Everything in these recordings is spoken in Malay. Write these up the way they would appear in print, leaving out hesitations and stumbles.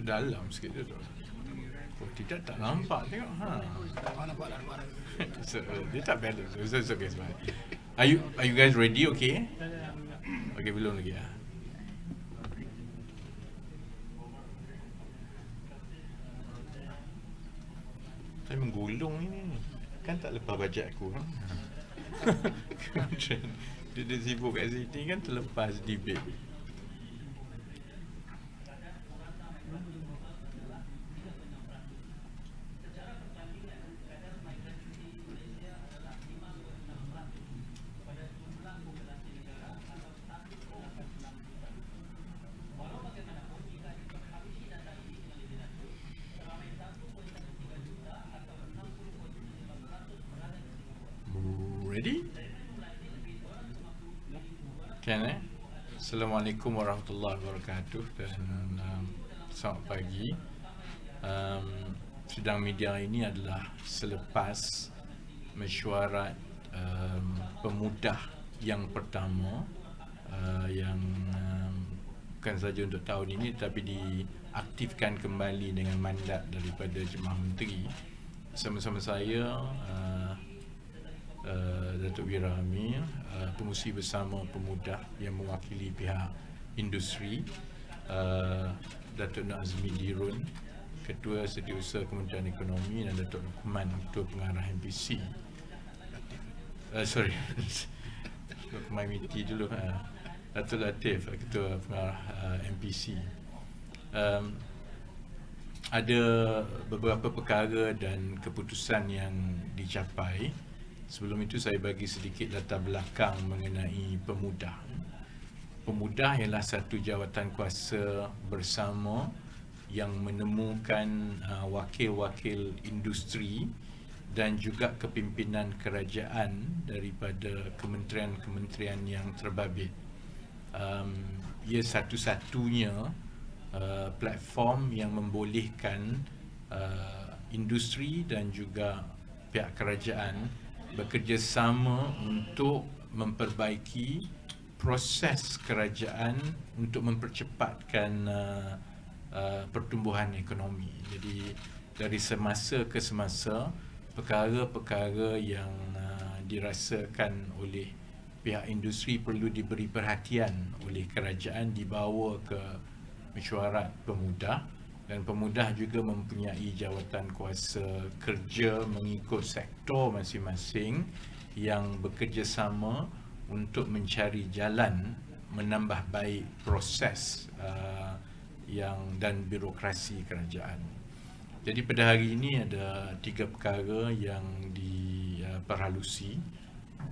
dalam sikit tu. Oh, tidak tak nampak tengok. Nampak. So, dia tak balance. So, it's okay, smart. Are you guys ready? Okay? Okay, belum lagi lah. Saya menggulung ini. Kan tak lepas bajet aku. Dia sibuk kat sini kan terlepas debate. Ready? Kan Assalamualaikum warahmatullahi wabarakatuh dan selamat pagi. Sidang media ini adalah selepas mesyuarat pemudah yang pertama yang bukan saja untuk tahun ini tapi diaktifkan kembali dengan mandat daripada Jemaah Menteri. Sama-sama saya Datuk Ramli, pengurusi bersama Pemudah yang mewakili pihak industri, Datuk Nazmi Dirun, Ketua Setiausaha Kementerian Ekonomi, dan Datuk Lukman, Ketua Pengarah MPC. Lukman MITI dulu, Datuk Latif, Ketua Pengarah MPC. Ada beberapa perkara dan keputusan yang dicapai. Sebelum itu saya bagi sedikit latar belakang mengenai Pemudah. Pemudah ialah satu jawatan kuasa bersama yang menemukan wakil-wakil industri dan juga kepimpinan kerajaan daripada kementerian-kementerian yang terbabit. Ia satu-satunya platform yang membolehkan industri dan juga pihak kerajaan bekerjasama untuk memperbaiki proses kerajaan untuk mempercepatkan pertumbuhan ekonomi. Jadi dari semasa ke semasa, perkara-perkara yang dirasakan oleh pihak industri perlu diberi perhatian oleh kerajaan dibawa ke mesyuarat Pemudah, dan Pemudah juga mempunyai jawatan kuasa kerja mengikut sektor masing-masing yang bekerjasama untuk mencari jalan menambah baik proses dan birokrasi kerajaan. Jadi pada hari ini ada 3 perkara yang diperhalusi.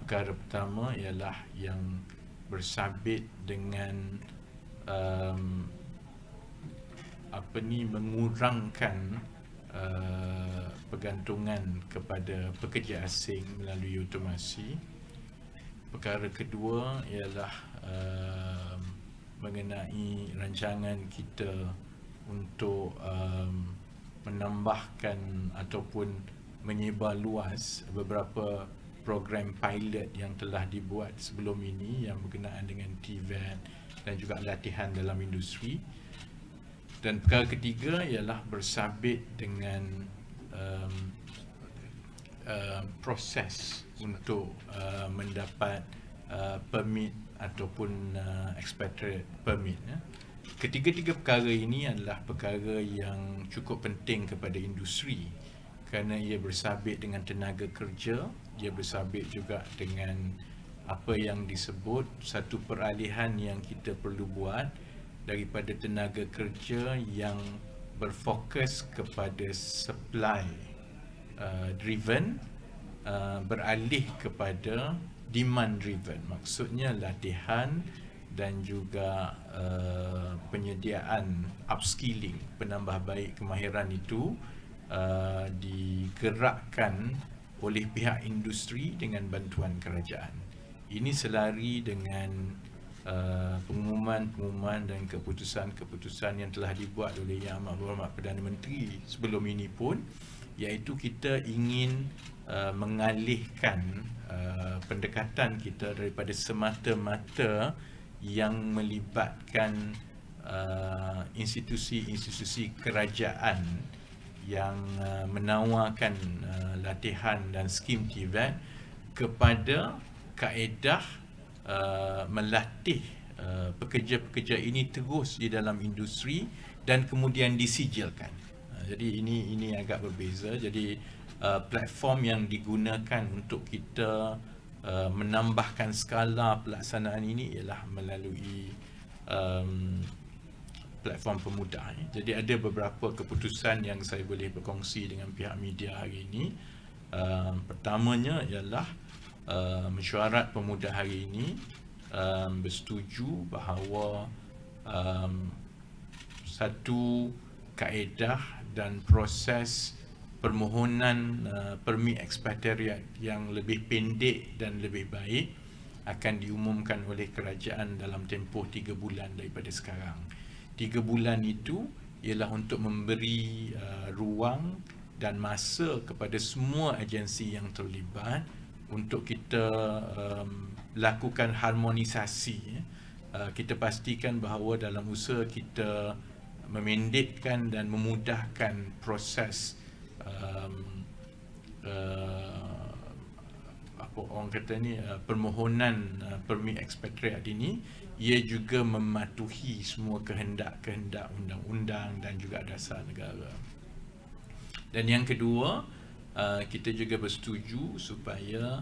Perkara pertama ialah yang bersabit dengan mengurangkan pergantungan kepada pekerja asing melalui otomasi. Perkara kedua ialah mengenai rancangan kita untuk menambahkan ataupun menyebar luas beberapa program pilot yang telah dibuat sebelum ini yang berkenaan dengan TVET dan juga latihan dalam industri. Dan perkara ketiga ialah bersabit dengan proses untuk mendapat permit ataupun expatriate permit. Ketiga-tiga perkara ini adalah perkara yang cukup penting kepada industri kerana ia bersabit dengan tenaga kerja, ia bersabit juga dengan apa yang disebut satu peralihan yang kita perlu buat daripada tenaga kerja yang berfokus kepada supply driven beralih kepada demand driven. Maksudnya latihan dan juga penyediaan upskilling, penambah baik kemahiran itu digerakkan oleh pihak industri dengan bantuan kerajaan. Ini selari dengan pengumuman dan keputusan-keputusan yang telah dibuat oleh Yang Amat Berhormat Perdana Menteri sebelum ini pun, iaitu kita ingin mengalihkan pendekatan kita daripada semata-mata yang melibatkan institusi-institusi kerajaan yang menawarkan latihan dan skim TVET kepada kaedah melatih pekerja-pekerja ini terus di dalam industri dan kemudian disijilkan. Jadi ini agak berbeza. Jadi platform yang digunakan untuk kita menambahkan skala pelaksanaan ini ialah melalui platform PEMUDAH. Jadi ada beberapa keputusan yang saya boleh berkongsi dengan pihak media hari ini. Pertamanya ialah mesyuarat PEMUDAH hari ini bersetuju bahawa satu kaedah dan proses permohonan permit ekspatriat yang lebih pendek dan lebih baik akan diumumkan oleh kerajaan dalam tempoh 3 bulan daripada sekarang. 3 bulan itu ialah untuk memberi ruang dan masa kepada semua agensi yang terlibat untuk kita lakukan harmonisasi. Kita pastikan bahawa dalam usaha kita memendekkan dan memudahkan proses apa orang kata ni, permohonan permit ekspatriat ini, ia juga mematuhi semua kehendak-kehendak undang-undang dan juga dasar negara. Dan yang kedua, kita juga bersetuju supaya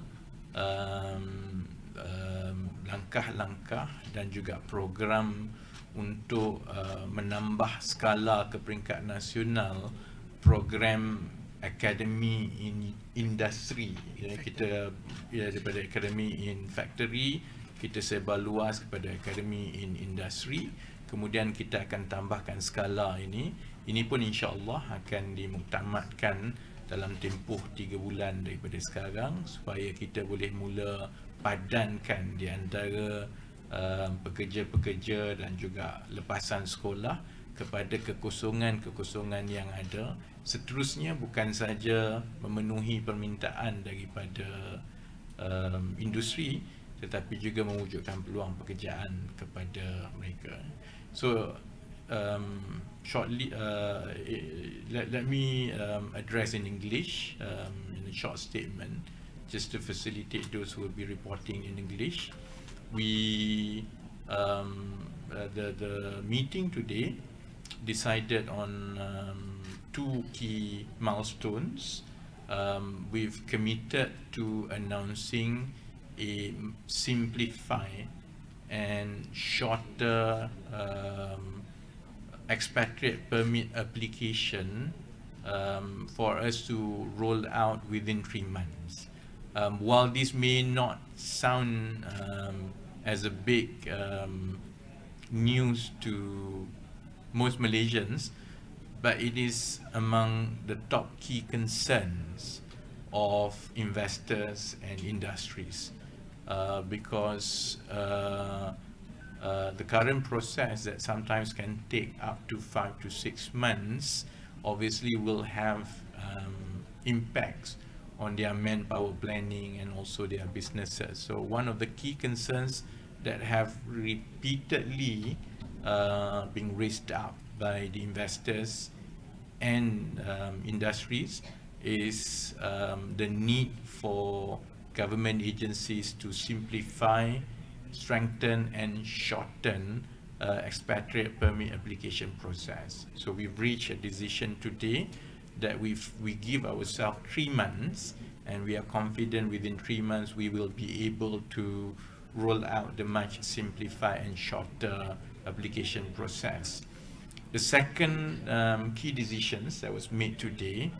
langkah-langkah dan juga program untuk menambah skala ke peringkat nasional program Akademi in Industri. Kita daripada Akademi in Factory, kita sebar luas kepada Akademi in Industri. Kemudian kita akan tambahkan skala ini. Ini pun insya-Allah akan dimuktamadkan dalam tempoh 3 bulan daripada sekarang supaya kita boleh mula padankan di antara pekerja-pekerja dan juga lepasan sekolah kepada kekosongan-kekosongan yang ada. Seterusnya bukan saja memenuhi permintaan daripada industri, tetapi juga mewujudkan peluang pekerjaan kepada mereka. So shortly, let me address in English in a short statement, just to facilitate those who will be reporting in English. We the meeting today decided on 2 key milestones. We've committed to announcing a simplified and shorter expatriate permit application for us to roll out within 3 months. While this may not sound as a big news to most Malaysians, but it is among the top key concerns of investors and industries, because the current process that sometimes can take up to 5 to 6 months obviously will have impacts on their manpower planning and also their businesses. So one of the key concerns that have repeatedly been raised up by the investors and industries is the need for government agencies to simplify, strengthen and shorten expatriate permit application process. So we've reached a decision today that we give ourselves 3 months, and we are confident within 3 months we will be able to roll out the much simplified and shorter application process. The second key decisions that was made today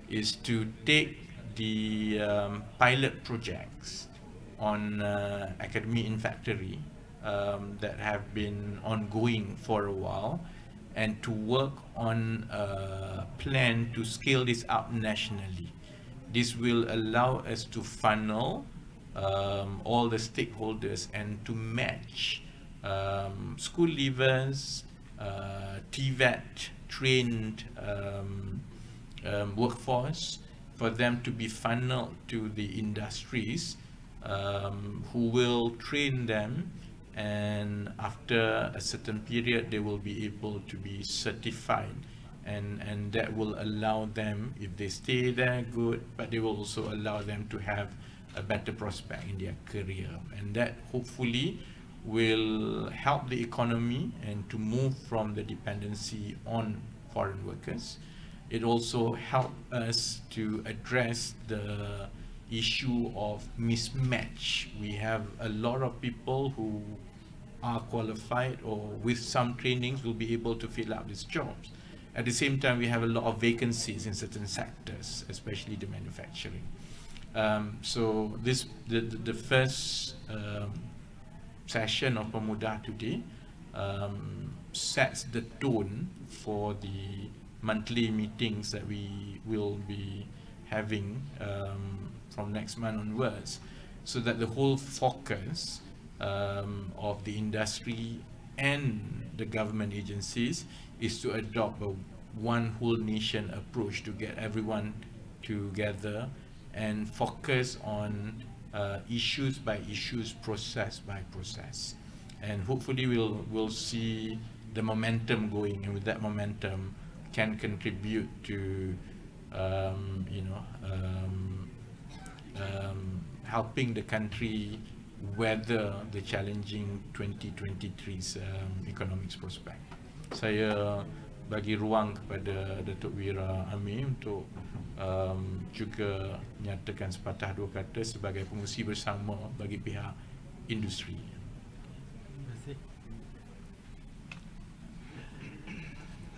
is to take the pilot projects on Academy in Factory that have been ongoing for a while, and to work on a plan to scale this up nationally. This will allow us to funnel all the stakeholders and to match school leavers, TVET trained workforce, for them to be funneled to the industries who will train them and after a certain period they will be able to be certified, and that will allow them, if they stay there, good, but they will also allow them to have a better prospect in their career, and that hopefully will help the economy and to move from the dependency on foreign workers. It also helps us to address the issue of mismatch. We have a lot of people who are qualified or with some trainings will be able to fill out these jobs. At the same time, we have a lot of vacancies in certain sectors, especially the manufacturing. So the first session of Pemudah today sets the tone for the monthly meetings that we will be having from next month onwards, so that the whole focus of the industry and the government agencies is to adopt a one whole nation approach to get everyone together and focus on issues by issues, process by process, and hopefully we'll see the momentum going, and with that momentum can contribute to helping the country weather the challenging 2023's economic prospect. Saya bagi ruang kepada Datuk Wira Amir untuk juga nyatakan sepatah dua kata sebagai pengurusi bersama bagi pihak industri. Terima kasih.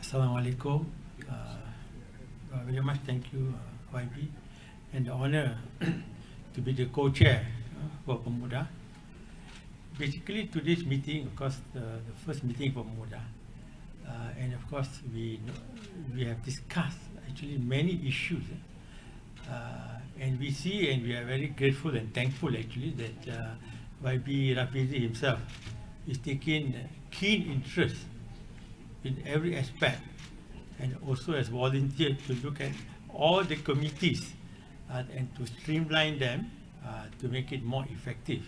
Assalamualaikum. Very much thank you, YB, and the honor to be the co-chair for Pemudah. Basically, today's meeting, of course, the first meeting for Pemudah, and of course, we have discussed actually many issues, and we see and we are very grateful and thankful actually that YB Rafizi himself is taking keen interest in every aspect, and also has volunteered to look at all the committees and to streamline them to make it more effective.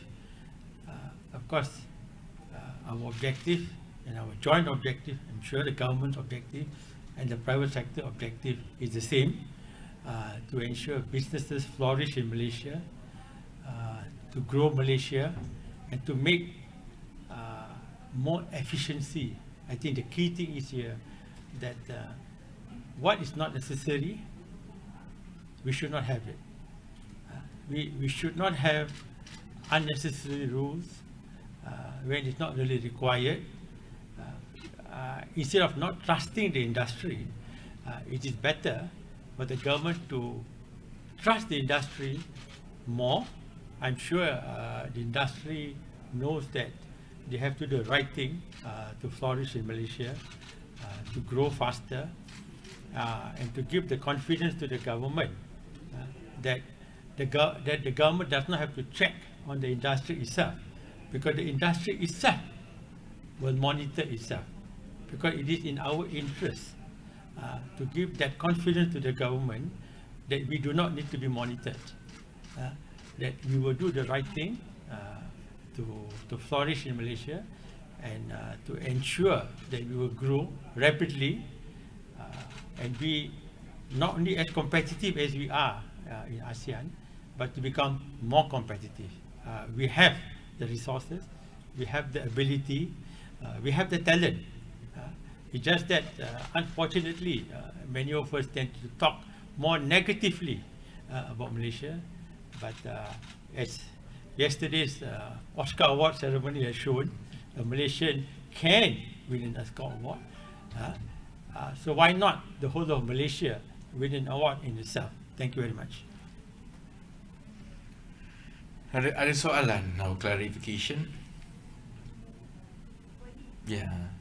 Of course, our objective and our joint objective, I'm sure the government's objective and the private sector objective is the same, to ensure businesses flourish in Malaysia, to grow Malaysia, and to make more efficiency. I think the key thing is here that what is not necessary, we should not have it. We should not have unnecessary rules when it's not really required. Instead of not trusting the industry, it is better for the government to trust the industry more. I'm sure the industry knows that they have to do the right thing to flourish in Malaysia, to grow faster, and to give the confidence to the government that the government does not have to check on the industry itself, because the industry itself will monitor itself, because it is in our interest to give that confidence to the government that we do not need to be monitored, that we will do the right thing to flourish in Malaysia, and to ensure that we will grow rapidly and be not only as competitive as we are in ASEAN, but to become more competitive. We have the resources, we have the ability, we have the talent. It's just that unfortunately many of us tend to talk more negatively about Malaysia, but as yesterday's Oscar Award ceremony has shown, a Malaysian can win an Oscar Award. So why not the whole of Malaysia win an award in itself? Thank you very much. Ada soalan atau clarification? Ya. Yeah.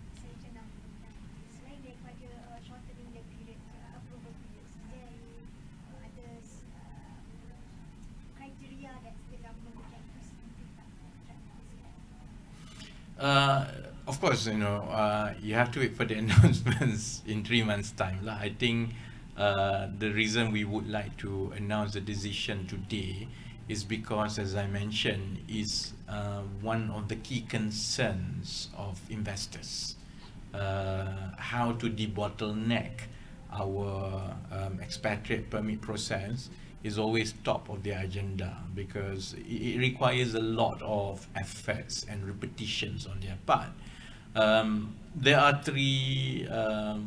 Of course, you know, you have to wait for the announcements in 3 months' time. I think the reason we would like to announce the decision today is because, as I mentioned, is one of the key concerns of investors. How to debottleneck our expatriate permit process is always top of their agenda, because it requires a lot of efforts and repetitions on their part. There are three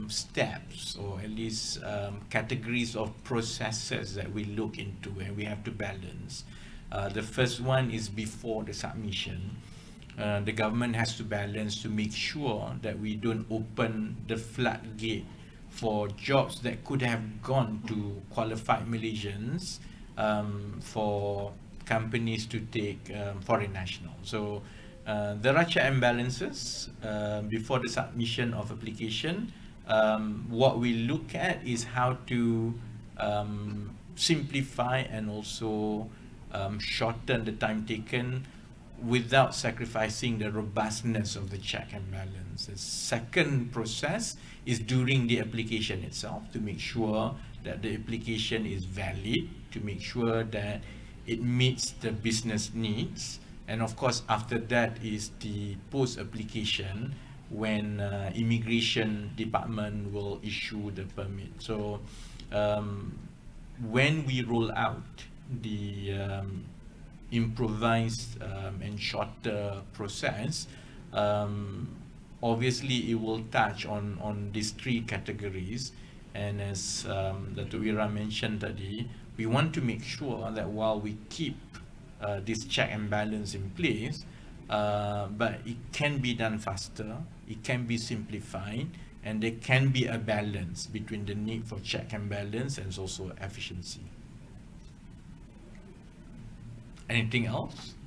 steps, or at least categories of processes that we look into and we have to balance. The first one is before the submission. The government has to balance to make sure that we don't open the floodgate for jobs that could have gone to qualified Malaysians for companies to take foreign nationals. So there are check and balances before the submission of application. What we look at is how to simplify and also shorten the time taken without sacrificing the robustness of the check and balance. The second process is during the application itself, to make sure that the application is valid, to make sure that it meets the business needs. And of course, after that is the post-application, when immigration department will issue the permit. So when we roll out the improvised and shorter process, obviously it will touch on these three categories. And as Dato' Wira mentioned tadi, we want to make sure that while we keep this check and balance in place, but it can be done faster, it can be simplified, and there can be a balance between the need for check and balance and also efficiency. Anything else?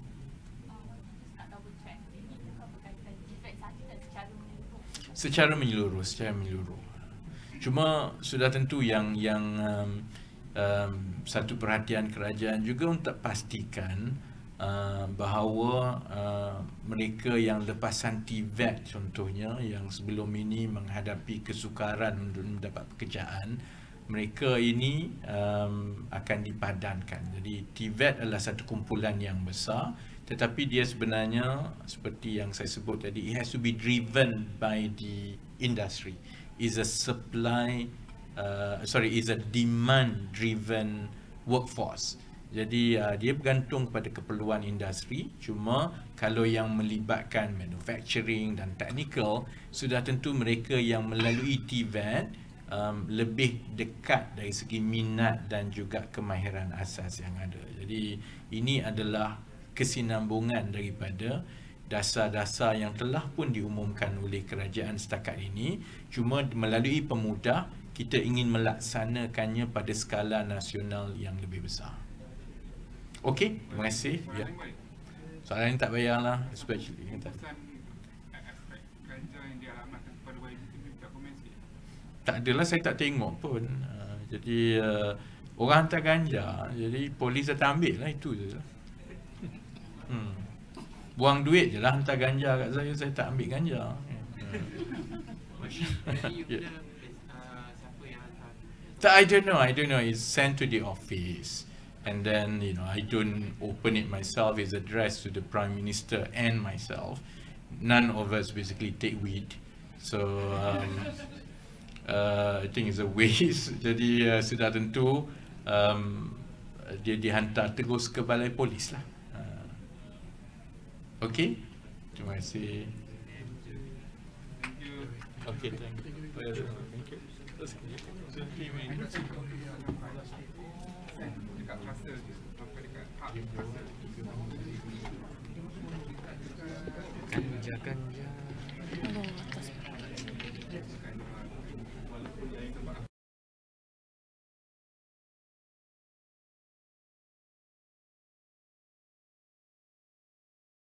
Secara menyeluruh. Cuma sudah tentu yang satu perhatian kerajaan juga untuk pastikan bahawa mereka yang lepasan TVET contohnya, yang sebelum ini menghadapi kesukaran untuk mendapat pekerjaan, mereka ini akan dipadankan. Jadi TVET adalah satu kumpulan yang besar, tetapi dia sebenarnya seperti yang saya sebut tadi, it has to be driven by the industry. Is a is a demand driven workforce. Jadi dia bergantung pada keperluan industri. Cuma kalau yang melibatkan manufacturing dan technical, sudah tentu mereka yang melalui TVET lebih dekat dari segi minat dan juga kemahiran asas yang ada. Jadi ini adalah kesinambungan daripada dasar-dasar yang telah pun diumumkan oleh kerajaan setakat ini. Cuma melalui pemudah, kita ingin melaksanakannya pada skala nasional yang lebih besar. Okey, terima kasih. Ya. Soalan yang tak bayar lah, especially yang tak. Tak adalah, saya tak tengok pun. Jadi orang hantar ganja, jadi polis dah ambil lah, itu je. Buang duit je lah, hantar ganja kat saya tak ambil ganja. I don't know. It's sent to the office, and then I don't open it myself. It's addressed to the Prime Minister and myself. None of us basically take weed, so I think it's a waste. Jadi sudah tentu dia dihantar terus ke balai polis lah. Okay, terima kasih. Okay, thank you. Ganja.